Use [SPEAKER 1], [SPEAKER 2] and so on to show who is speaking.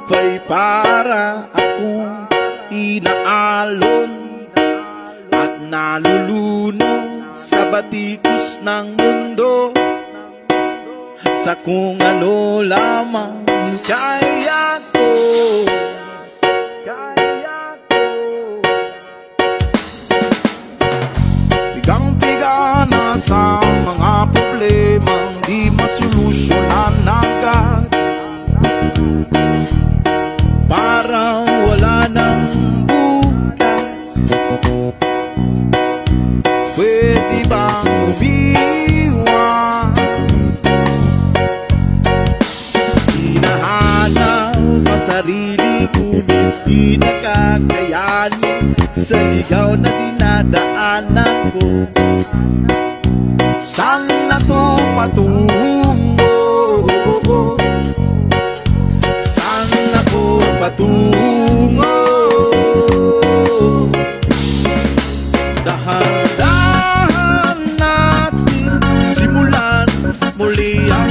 [SPEAKER 1] pa'y para akong inaalon at nalulunod sa batikos ng mundo, sa kung ano lamang kaya ko. Pigang-piga na sa mga problemang di masolusyonan agad, parang wala nang bukas. Pwede bang umiwas? Hinahanap ang sarili ngunit di nakakayanin sa ligaw na dinadaanan ko. Saan na to patungo? Saan ako patungo? Dahan-dahan natin simulan muli ang